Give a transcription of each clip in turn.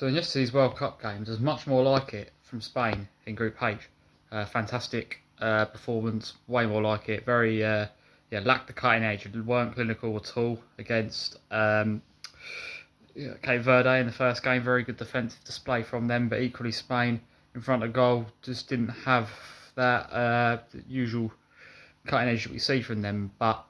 So in yesterday's World Cup games, there's much more like it from Spain in Group H. Fantastic performance, way more like it. Very, lacked the cutting edge. Weren't clinical at all against Cape Verde in the first game. Very good defensive display from them, but equally Spain in front of goal just didn't have that usual cutting edge that we see from them. But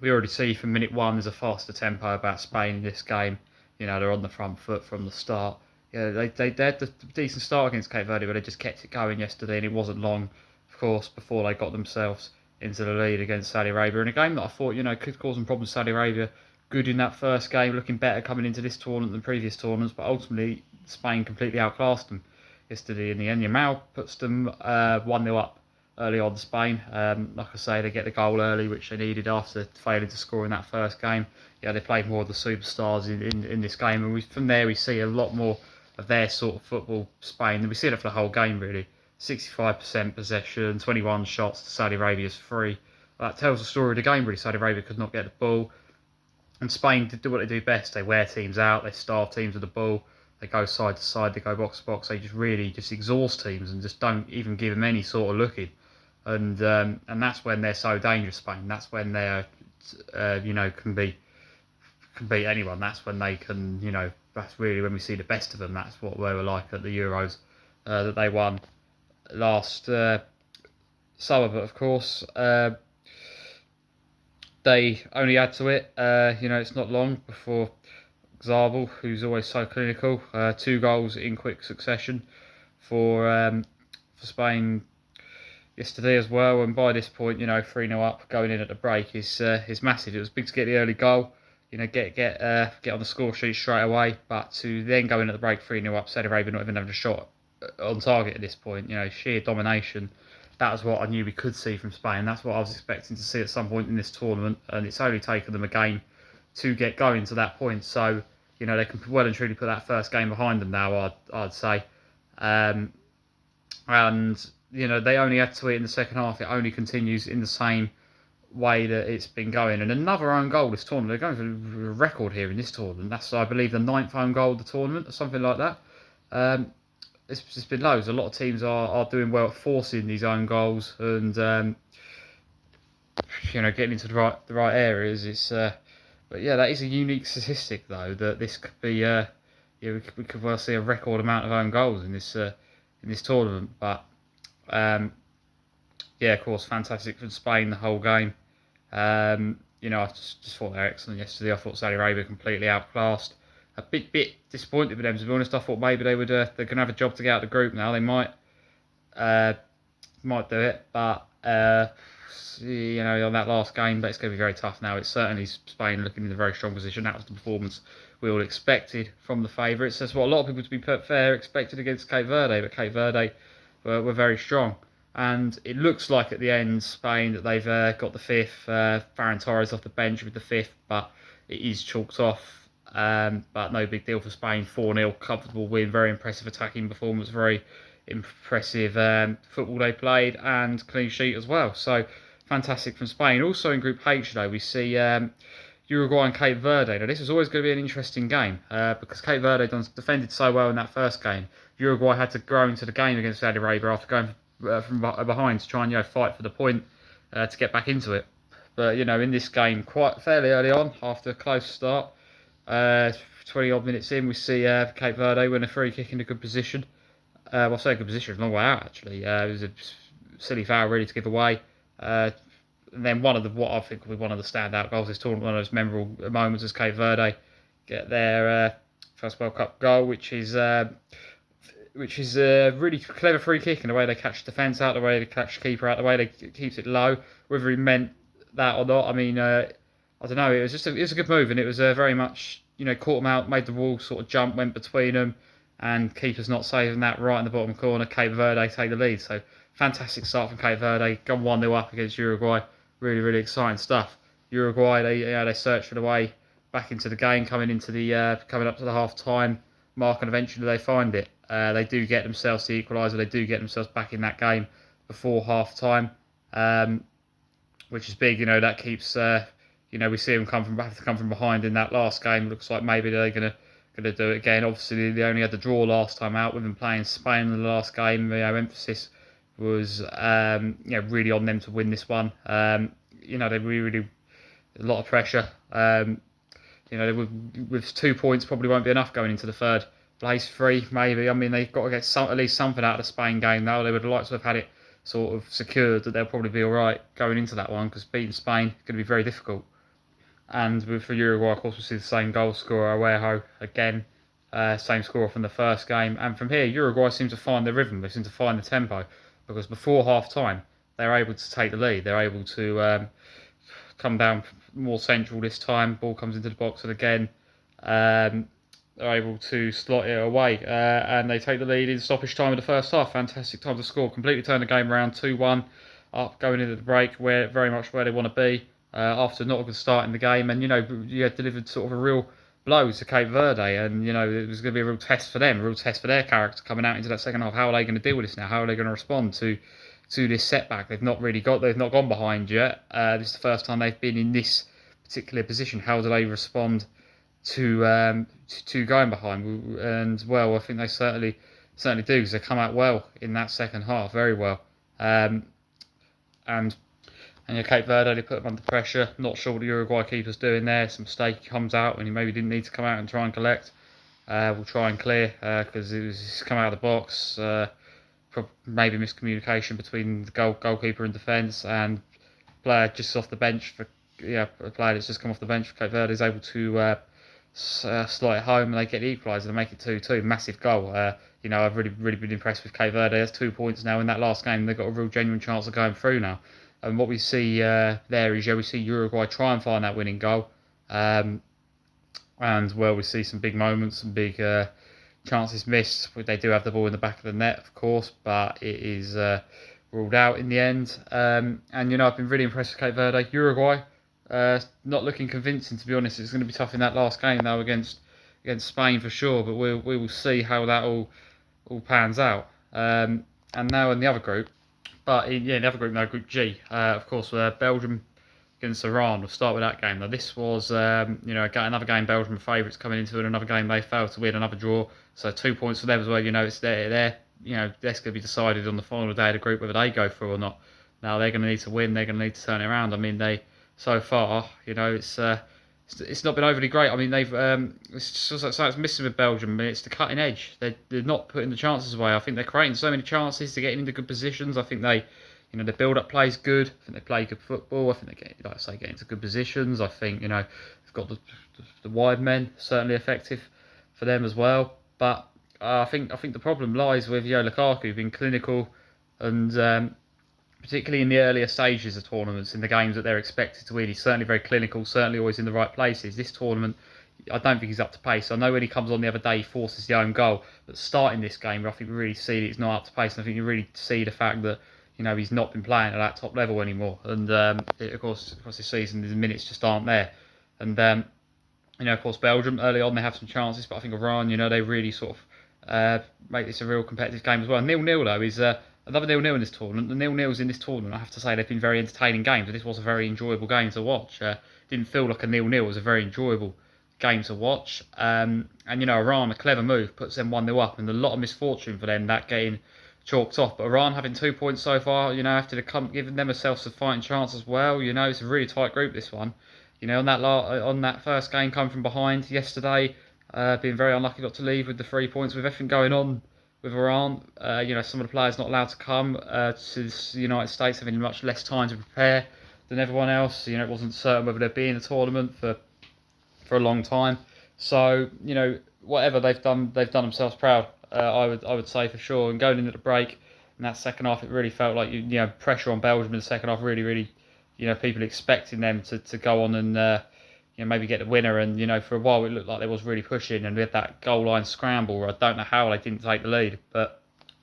we already see from minute one there's a faster tempo about Spain in this game. They're on the front foot from the start. They had a decent start against Cape Verde, but they just kept it going yesterday, and it wasn't long, of course, before they got themselves into the lead against Saudi Arabia in a game that I thought could cause some problems. Saudi Arabia good in that first game, looking better coming into this tournament than previous tournaments, but ultimately Spain completely outclassed them yesterday in the end. Yamal puts them 1-0 up early on Spain. Like I say, they get the goal early, which they needed after failing to score in that first game. They played more of the superstars in this game, and from there we see a lot more of their sort of football, Spain. And we see it for the whole game, really. 65% possession, 21 shots to Saudi Arabia's 3. That tells the story of the game, really. Saudi Arabia could not get the ball, and Spain did what they do best. They wear teams out, they starve teams with the ball, they go side to side, they go box to box. They just really exhaust teams and just don't even give them any sort of looking. And that's when they're so dangerous, Spain. That's when they're, can beat anyone. That's when they can, that's really when we see the best of them. That's what they were like at the Euros that they won last summer. But of course, they only add to it. It's not long before Zabel, who's always so clinical, 2 goals in quick succession for Spain yesterday as well. And by this point, 3-0 up going in at the break is massive. It was big to get the early goal, get on the score sheet straight away, but to then go in at the break 3-0 up, Saudi Arabia not even having a shot on target at this point, sheer domination. That was what I knew we could see from Spain. That's what I was expecting to see at some point in this tournament, and it's only taken them a game to get going to that point. So, they can well and truly put that first game behind them now, I'd say. And they only add to it in the second half. It only continues in the same way that it's been going. And another own goal this tournament. They're going for a record here in this tournament. That's, I believe, the 9th own goal of the tournament or something like that. It's been loads. A lot of teams are doing well at forcing these own goals and getting into the right areas. But that is a unique statistic though, that this could be we could well see a record amount of own goals in this tournament. But of course, fantastic for Spain the whole game. I just thought they were excellent yesterday. I thought Saudi Arabia completely outclassed. A bit disappointed with them, to be honest. I thought maybe they're going to have a job to get out of the group now. They might do it, but on that last game, but it's going to be very tough now. It's certainly Spain looking in a very strong position. That was the performance we all expected from the favourites. That's what a lot of people, to be fair, expected against Cape Verde, but Cape Verde were very strong. And it looks like at the end, Spain, that they've got the 5th. Ferran Torres off the bench with the 5th, but it is chalked off. But no big deal for Spain. 4-0, comfortable win, very impressive attacking performance, very impressive football they played, and clean sheet as well. So fantastic from Spain. Also in Group H though, we see Uruguay and Cape Verde. Now this is always going to be an interesting game because Cape Verde defended so well in that first game. Uruguay had to grow into the game against Saudi Arabia after going from behind to try and fight for the point to get back into it. But in this game, quite fairly early on, after a close start, 20 odd minutes in, we see Cape Verde win a free kick in a good position. I say a good position, a long way out actually. It was a silly foul really to give away. And then what I think will be one of the standout goals this tournament, one of those memorable moments, as Cape Verde get their first World Cup goal, which is a really clever free kick in the way they catch the defence out, the way they catch the keeper out, the way they keeps it low. Whether he meant that or not, I mean, I don't know. It was a good move, and it was very much caught them out, made the wall sort of jump, went between them, and keeper's not saving that right in the bottom corner. Cape Verde take the lead. So fantastic start from Cape Verde. Gone 1-0 up against Uruguay. Really exciting stuff. Uruguay they search for the way back into the game, coming up to the half time mark, and eventually they find it. They do get themselves the equaliser. They do get themselves back in that game before half time, which is big. That keeps we see them have to come from behind in that last game. Looks like maybe they're going going to do it again. Obviously, they only had the draw last time out with them playing Spain in the last game. Emphasis was really on them to win this one. They really a lot of pressure. With 2 points probably won't be enough going into the third place. 3 maybe. I mean, they've got to get at least something out of the Spain game now. They would like to have had it sort of secured that they'll probably be all right going into that one, because beating Spain is going to be very difficult. And for Uruguay, of course, we see the same goal scorer, Araujo, again, same scorer from the first game. And from here, Uruguay seem to find their rhythm. They seem to find the tempo, because before half time, they're able to take the lead. They're able to come down more central this time. Ball comes into the box, and again, they're able to slot it away. And they take the lead in stoppage time of the first half. Fantastic time to score. Completely turn the game around, 2-1, up going into the break, very much where they want to be. After not a good start in the game, and you had delivered sort of a real blow to Cape Verde, and it was going to be a real test for them, a real test for their character coming out into that second half. How are they going to deal with this now? How are they going to respond to this setback? They've not gone behind yet. This is the first time they've been in this particular position. How do they respond to going behind? And well, I think they certainly do, because they come out well in that second half, very well. And Cape Verde, they put them under pressure. Not sure what the Uruguay keeper's doing there. Some mistake comes out when he maybe didn't need to come out and try and collect. We'll try and clear, because he's come out of the box. Maybe miscommunication between the goalkeeper and defence, and player just off the bench a player that's just come off the bench for Cape Verde is able to slot it home, and they get the equaliser and make it 2-2. Massive goal. I've really been impressed with Cape Verde. There's 2 points now in that last game. They've got a real genuine chance of going through now. And what we see there is, we see Uruguay try and find that winning goal. And, we see some big moments, some big chances missed. They do have the ball in the back of the net, of course, but it is ruled out in the end. And, I've been really impressed with Cape Verde. Uruguay, not looking convincing, to be honest. It's going to be tough in that last game, though, against Spain for sure. But we will see how that all pans out. And now in the other group, but in the other group now, Group G, of course, Belgium against Iran. We'll start with that game. Now, this was, another game Belgium were favourites coming into it, another game they failed to win, another draw. So 2 points for them as well. It's there. That's going to be decided on the final day of the group whether they go through or not. Now, they're going to need to win. They're going to need to turn it around. I mean, so far, it's not been overly great. I mean, they've it's missing with Belgium. I mean, it's the cutting edge. They're not putting the chances away. I think they're creating so many chances to get into good positions. I think the build-up play is good. I think they play good football. I think they get into good positions. I think they've got the wide men, certainly effective for them as well. But I think the problem lies with Lukaku being clinical, and particularly in the earlier stages of tournaments, in the games that they're expected to win. He's certainly very clinical, certainly always in the right places. This tournament, I don't think he's up to pace. I know when he comes on the other day, he forces the own goal, but starting this game, I think we really see that he's not up to pace, and I think you really see the fact that he's not been playing at that top level anymore. And of course, this season, the minutes just aren't there. And of course, Belgium early on they have some chances, but I think Iran, they really sort of make this a real competitive game as well. 0-0 though is another 0-0 in this tournament. The 0-0s in this tournament, I have to say, they've been very entertaining games. And this was a very enjoyable game to watch. Didn't feel like a 0-0. It was a very enjoyable game to watch. And Iran, a clever move, puts them 1-0 up, and a lot of misfortune for them that getting chalked off. But Iran having 2 points so far, after giving themselves a fighting chance as well. It's a really tight group, this one. On that first game, coming from behind yesterday, being very unlucky not to leave with the 3 points, with everything going on with Iran. Some of the players not allowed to come to the United States, having much less time to prepare than everyone else. It wasn't certain whether they'd be in the tournament for a long time. So whatever they've done themselves proud. I would say for sure. And going into the break in that second half, it really felt like pressure on Belgium in the second half. Really, people expecting them to go on and maybe get the winner. And for a while it looked like they was really pushing, and we had that goal line scramble where I don't know how they didn't take the lead, but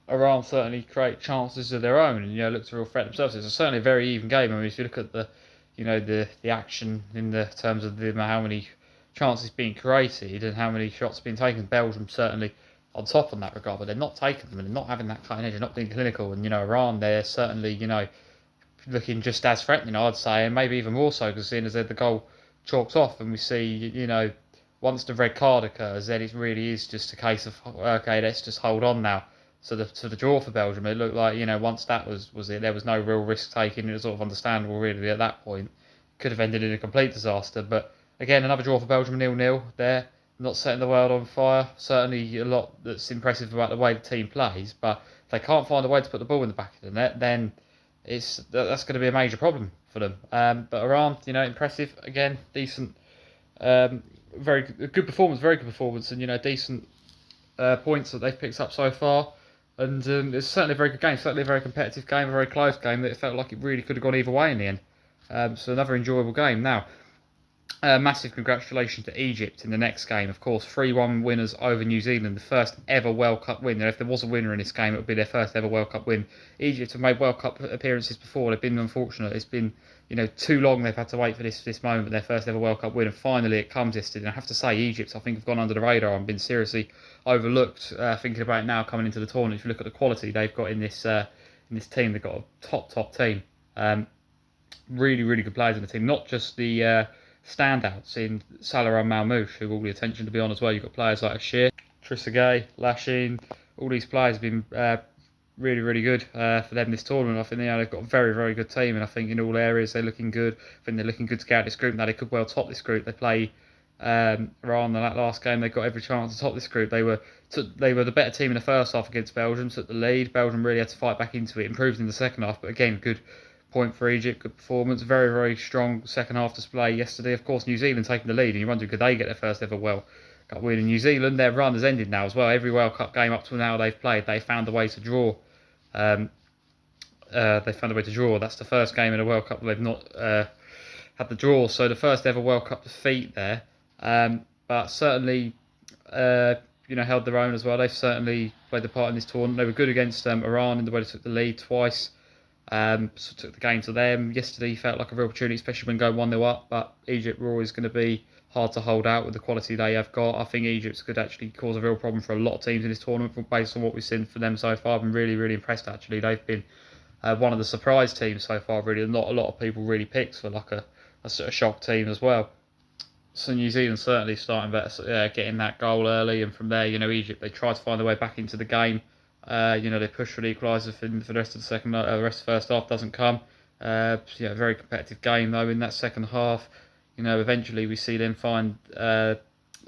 Iran certainly create chances of their own, and looked a real threat themselves. It's certainly a very even game. I mean, if you look at the action in the terms of how many chances being created and how many shots being taken, Belgium certainly on top in that regard, but they're not taking them and they're not having that cutting edge, they're not being clinical. And Iran, they're certainly looking just as threatening, I'd say, and maybe even more so, because seeing as they're the goal chalked off, and we see once the red card occurs, then it really is just a case of, okay, let's just hold on now. So the draw for Belgium, it looked like, once that was it, there was no real risk taking. It was sort of understandable really at that point. Could have ended in a complete disaster, but again, another draw for Belgium, 0-0 there. Not setting the world on fire. Certainly a lot that's impressive about the way the team plays, but if they can't find a way to put the ball in the back of the net, then that's going to be a major problem for them. But Iran, impressive again, decent, very good performance, very good performance, and decent points that they've picked up so far. And it's certainly a very good game, certainly a very competitive game, a very close game that it felt like it really could have gone either way in the end. So another enjoyable game. Now, massive congratulations to Egypt in the next game. Of course, 3-1 winners over New Zealand, the first ever World Cup win. Now, if there was a winner in this game, it would be their first ever World Cup win. Egypt have made World Cup appearances before. They've been unfortunate. It's been too long they've had to wait for this moment, their first ever World Cup win, and finally it comes yesterday. And I have to say, Egypt, I think, have gone under the radar and been seriously overlooked. Thinking about it now coming into the tournament, if you look at the quality they've got in this team, they've got a top team. Really, really good players in the team. Not just the standouts in Salah and Malmouche, who all the attention to be on as well. You've got players like Ashir, Trezeguet, Lashin. All these players have been really, really good for them this tournament. I think they've got a very, very good team, and I think in all areas they're looking good. I think they're looking good to get out this group. Now they could well top this group. They play Iran in that last game. They got every chance to top this group. They were the better team in the first half against Belgium, took the lead. Belgium really had to fight back into it, improved in the second half, but again, good point for Egypt, good performance, very, very strong second half display yesterday. Of course, New Zealand taking the lead, and you wonder, could they get their first ever World Cup win in New Zealand? Their run has ended now as well. Every World Cup game up to now they've played, they found a way to draw. They found a way to draw. That's the first game in a World Cup that they've not had the draw, so the first ever World Cup defeat there. But certainly, held their own as well. They've certainly played a part in this tournament. They were good against Iran in the way they took the lead twice. So took the game to them. Yesterday felt like a real opportunity, especially when going 1-0 up, but Egypt were always going to be hard to hold out with the quality they have got. I think Egypt could actually cause a real problem for a lot of teams in this tournament based on what we've seen from them so far. I've been really, really impressed actually. They've been one of the surprise teams so far, really. Not a lot of people really picked for like a sort of shock team as well. So New Zealand certainly starting better, getting that goal early, and from there, Egypt, they tried to find their way back into the game. They push for the equaliser for the rest of the the rest of the first half doesn't come. Very competitive game though in that second half. Eventually we see them find the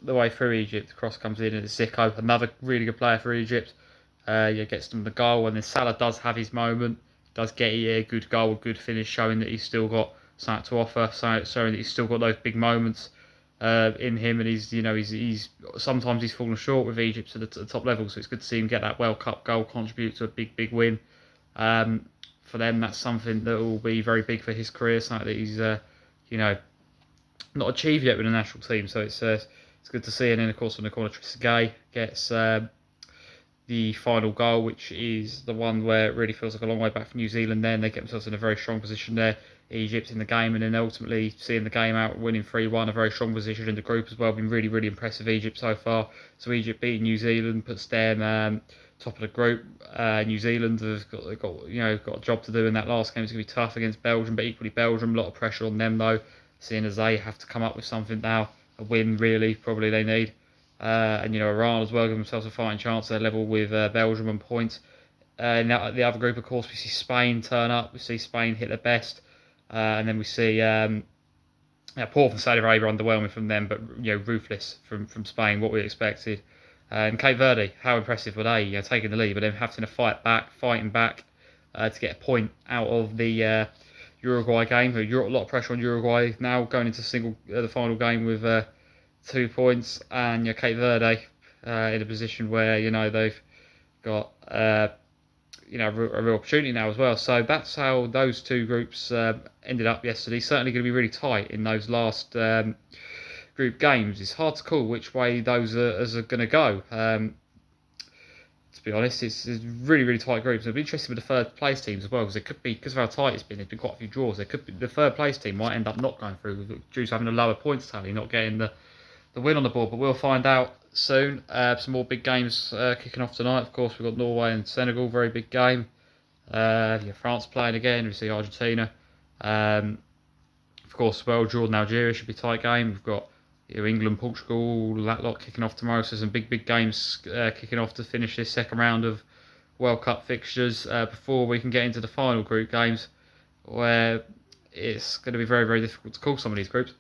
way through Egypt. The cross comes in and it's Zico, another really good player for Egypt. Gets them the goal, and then Salah does have his moment. Does get a good goal, good finish, showing that he's still got something to offer, showing that he's still got those big moments in him, and he's sometimes he's fallen short with Egypt to the top level, so it's good to see him get that World Cup goal, contribute to a big win. For them, that's something that will be very big for his career, something that he's not achieved yet with the national team, so it's good to see. And then of course on the corner, Trezeguet gets the final goal, which is the one where it really feels like a long way back for New Zealand. Then they get themselves in a very strong position there, Egypt in the game, and then ultimately seeing the game out, winning 3-1, a very strong position in the group as well. Been really, really impressive Egypt so far. So Egypt beating New Zealand puts them top of the group. New Zealand have got a job to do in that last game. It's going to be tough against Belgium, but equally Belgium, a lot of pressure on them though, seeing as they have to come up with something now, a win really probably they need. And Iran as well give themselves a fighting chance. They're level with Belgium on points. Now the other group, of course, we see Spain turn up. We see Spain hit their best, and then we see poor from Saudi Arabia, underwhelming from them, but ruthless from Spain, what we expected. And Cape Verde, how impressive were they? Taking the lead, but then having to fighting back to get a point out of the Uruguay game. A lot of pressure on Uruguay now going into the final game with 2 points, and Cape Verde in a position where they've got a real opportunity now as well. So that's how those two groups ended up yesterday. Certainly going to be really tight in those last group games. It's hard to call which way those are going to go. To be honest, it's really, really tight groups. It'll be interesting with the third place teams as well, because it could be, because of how tight it's been, there's been quite a few draws. There could be the third place team might end up not going through due to having a lower points tally, not getting the win on the board, but we'll find out soon. Some more big games kicking off tonight. Of course, we've got Norway and Senegal, very big game. France playing again. We see Argentina. Of course, well, Jordan, Algeria should be a tight game. We've got England, Portugal, all that lot kicking off tomorrow. So some big games kicking off to finish this second round of World Cup fixtures before we can get into the final group games, where it's going to be very difficult to call some of these groups.